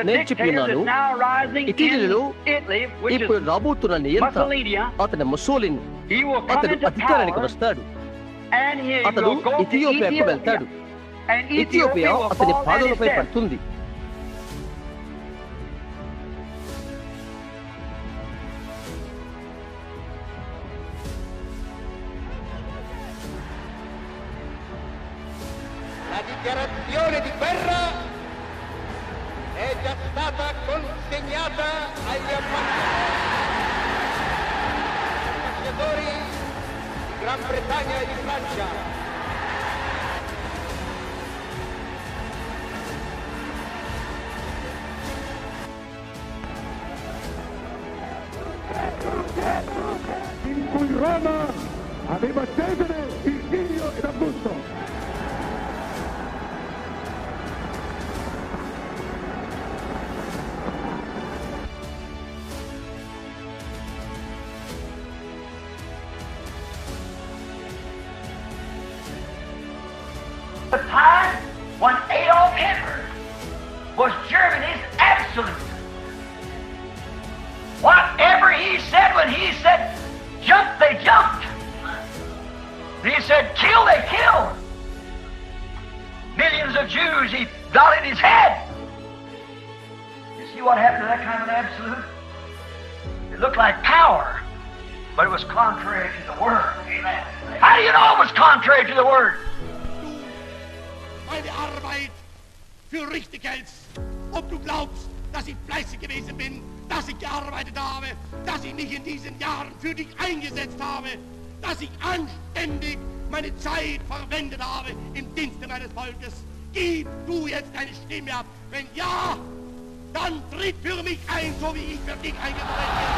నేను చెప్పినాను, ఇటలీలో ఇప్పుడు రాబోతున్న నియంత అతని ముస్సోలిని. అతడు అధికారానికి వస్తాడు. అతడు ఇథియోపియాకు వెళ్తాడు. ఇథియోపియా అతని పాదాలపై పడుతుంది. La dichiarazione di guerra è già stata consegnata agli ambasciatori di Gran Bretagna e di Francia. In cui Roma aveva Cesare, Virgilio ed Augusto. The time when Adolf Hitler was Germany's absolute. Whatever he said, when he said jump, they jumped. He said kill, they killed. Millions of Jews, he dotted his head. You see what happened to that kind of an absolute? It looked like power, but it was contrary to the Word. Amen. How do you know it was contrary to the Word? Meine Arbeit für richtig hältst, ob du glaubst, dass ich fleißig gewesen bin, dass ich gearbeitet habe, dass ich mich in diesen Jahren für dich eingesetzt habe, dass ich anständig meine Zeit verwendet habe im Dienste meines Volkes. Gib du jetzt deine Stimme ab. Wenn ja, dann tritt für mich ein, so wie ich für dich eingetreten bin.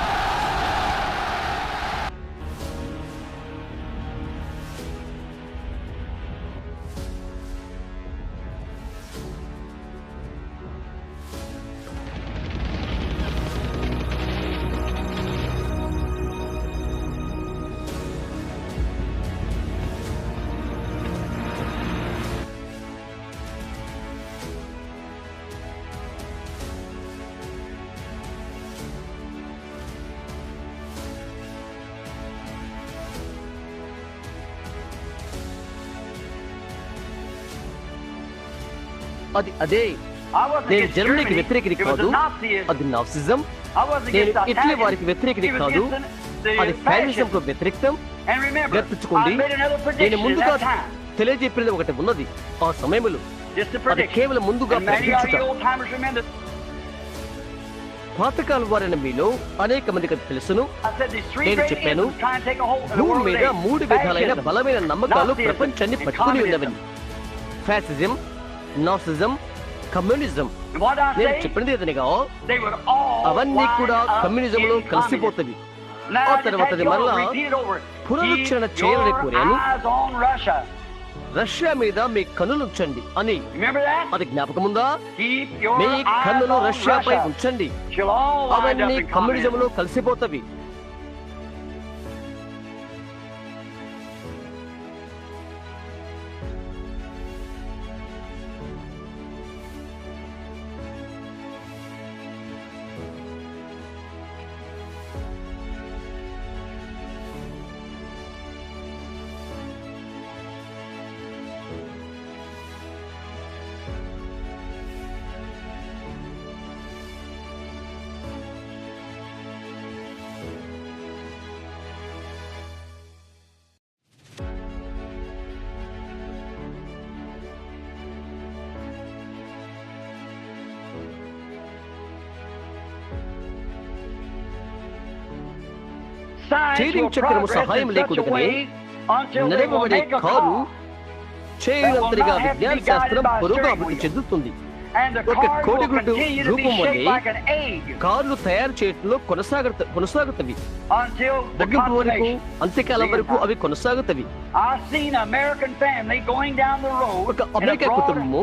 అది అదే. నేను జర్మనీకి వ్యతిరేకిని కాదు, అది Nazism. నేను Italy వారికి వ్యతిరేకిని కాదు, అది ఫ్యాసిజంకు వ్యతిరేకం. గుర్తుంచుకోండి, నేను ముందుగా తెలియజెప్పినది ఒకటి ఉన్నది. ఆ సమయంలో అది కేవలం ముందుగా ప్రకటించుట. పాతకాలం వారైన మీలో అనేక మందికి తెలుసును. నేను చెప్పాను, భూమి మీద 3 విధాలైన బలమైన నమ్మకాలు ప్రపంచాన్ని పట్టుకుని ఉన్నవని: ఫ్యాసిజం, నాసిజం, కమ్యూనిజం. నేను చెప్పినది ఏదనగా అవన్నీ కూడా కమ్యూనిజంలో కలిసిపోతుంది. ఆ తర్వాత మరలా పునరుద్ధరణ చేయాలని కోరాను. రష్యా మీద మీ కన్నులుంచండి అని. అది జ్ఞాపకముందా? మీ కన్నులు రష్యాపై ఉంచండి. అవన్నీ కమ్యూనిజంలో కలిసిపోతవి. స్టీరింగ్ చక్రము సహాయం లేకుండానే నడవబడే కారు చేయనంతటిగా విజ్ఞాన శాస్త్రం పురోగతి చెందుతుంది. ఒక కోడిగుడ్డు రూపం వల్లే కార్లు తయారు చేయడంలో కొనసాగుతవి. ముగింపు వరకు, అంత్యకాలం వరకు అవి కొనసాగుతవి. ఒక అమెరికా కుటుంబము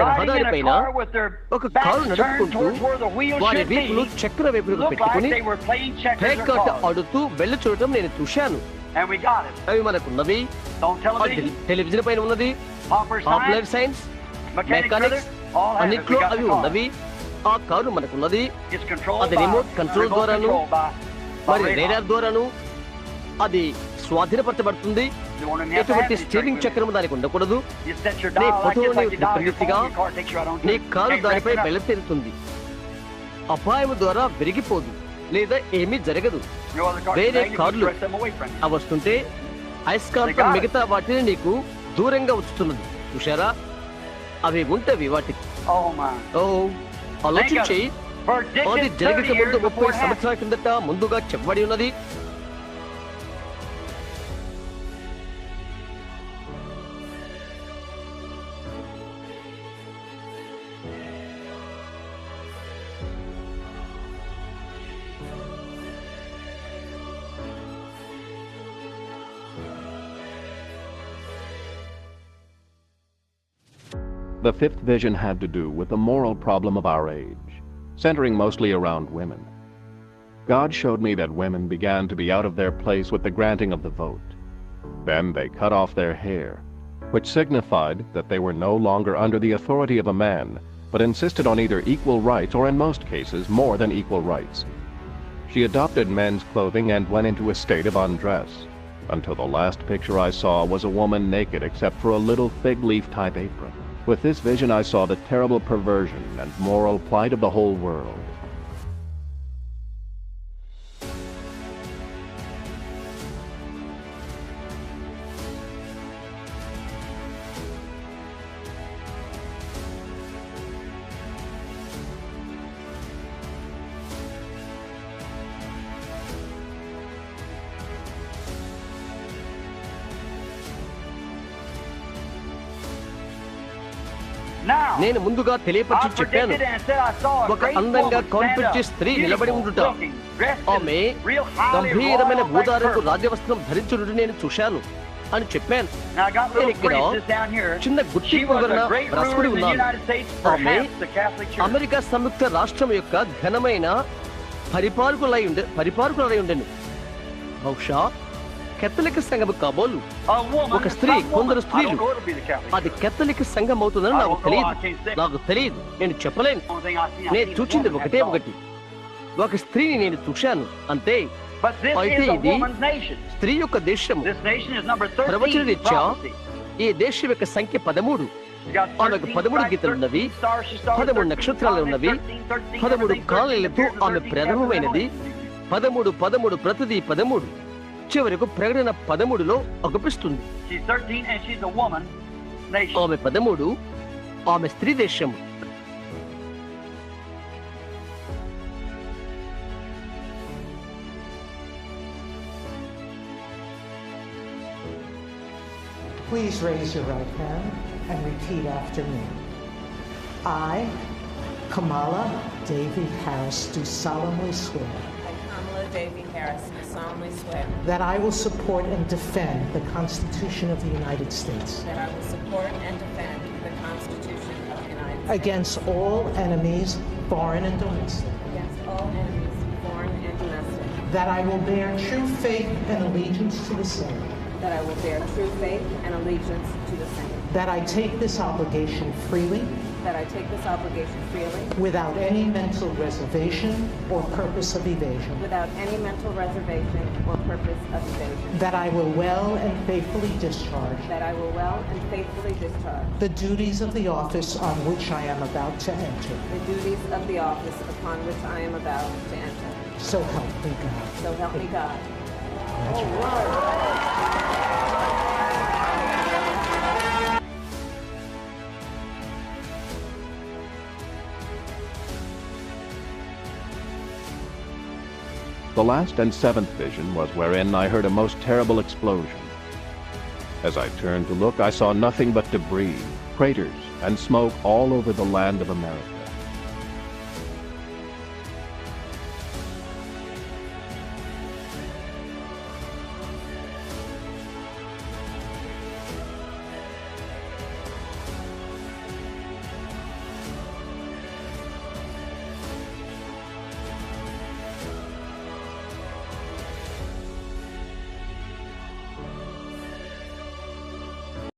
రహదారి పైన ఒక కారు నడుపుకుంటూ వారి వీపులు చక్ర వైపులకు పెట్టుకుని పేకాట ఆడుతూ వెళ్ళి చూడటం నేను చూశాను. అవి మనకున్నవి. టెలివిజన్ పైన ఉన్నది. పాపులర్ సైన్స్, మెకానిక్స్ అన్నిట్లో అవి ఉన్నవి. ఆ కారు మనకున్నది. It's controlled అది by రిమోట్ కంట్రోల్ remote ద్వారాను control by మరి radar. రేడార్ ద్వారాను అది స్వాధీనపరచబడుతుంది. You won't even have to have ఎటువంటి any స్టీరింగ్ steering చక్రం దానికి ఉండకూడదు. wheel. You set your నీ dial like ఫోటోని this, like you dial your విపరీతంగా phone, your car takes you right on నీ to it. కారు Can't దానిపై break it up. బయలుదేరుతుంది. అపాయం ద్వారా విరిగిపోదు లేదా ఏమీ జరగదు. No other car వేరే can make it, కార్లు press them away from you. అవి వస్తుంటే అయస్కాంతం మిగతా వాటిని నీకు దూరంగా ఉంచుతున్నది. చూశారా, అవి ఉంటవి వాటికి. Oh my. ఓ ఆలోచించి Predicted అది 30 జరగక ముందు years 30 before it happened. సంవత్సరాల కిందట ముందుగా చెప్పబడి ఉన్నది. The fifth vision had to do with the moral problem of our age, centering mostly around women. God showed me that women began to be out of their place with the granting of the vote. Then they cut off their hair, which signified that they were no longer under the authority of a man, but insisted on either equal rights or, in most cases, more than equal rights. She adopted men's clothing and went into a state of undress, until the last picture I saw was a woman naked except for a little fig leaf-type apron. With this vision I saw the terrible perversion and moral plight of the whole world. Now, నేను ముందుగా I తెలియపరిచి చెప్పాను. predicted and said I saw a ఒక great అందంగా woman stand కనిపించే up, స్త్రీ నిలబడి beautiful ఉండుట. looking, dressed in ఆమె real highly గంభీరమైన royal black ఊదారపు purple. రాజవస్త్రం ధరించుడు నేను చూశాను అని చెప్పాను. Now I got నేను little ఇక్కడ phrases down here. చిన్న She గుర్తింపు was వలన a great ruler రాసుకుని in the ఉన్నాను. United States, ఆమె perhaps the Catholic Church. America సంయుక్త రాష్ట్రం యొక్క ఘనమైన పరిపాలకులై ఉండెను. బహుశా కెథలిక్ సంఘము కాబోలు. A woman, ఒక స్త్రీ, some woman. కొందరు I స్త్రీలు. don't know it'll be the Catholic అది Church. కెథలిక్ సంఘం అవుతుందని నాకు తెలియదు. నేను చెప్పలేను. Only thing I seen, I నేను seen a చూచింది woman, ఒకటే that's all. ఒకటి. ఒక స్త్రీని నేను చూశాను అంతే. But this అయితే is a ఇది woman's nation. స్త్రీ యొక్క దేశము. This nation is number 13. ప్రవచన రీత్యా prophecy. ఈ దేశం యొక్క సంఖ్య 13. You got ఆమెకు 13 13 stripes, గీతలు ఉన్నవి. 13 stars, she started 13 13 నక్షత్రాలు ఉన్నవి. 13, 13 everything, కాలనీలతో 13 ఆమె 13, ప్రారంభమైనది. 13 ప్రతిదీ 13 చివరకు ప్రకటన 13లో అగుపిస్తుంది. She's 13 and she's a woman nation. ఆమె 13, ఆమె స్త్రీ దేశం. Please raise your right hand and repeat after me. I, Kamala Davy Harris, do solemnly swear I, Kamala Davy Harris, do solemnly swear that I will support and defend the Constitution of the United States that I will support and defend the Constitution of the United States against all enemies, foreign and domestic, against all enemies, foreign and domestic, that I will bear true faith and allegiance to the same, that I will bear true faith and allegiance to the same, that I take this obligation freely that I take this obligation freely without any mental reservation or purpose of evasion, without any mental reservation or purpose of evasion, that I will well and faithfully discharge that I will well and faithfully discharge the duties of the office on which I am about to enter. the duties of the office upon which I am about to enter. So help me God. So help me God. The last and seventh vision was wherein I heard a most terrible explosion. As I turned to look, I saw nothing but debris, craters, and smoke all over the land of America.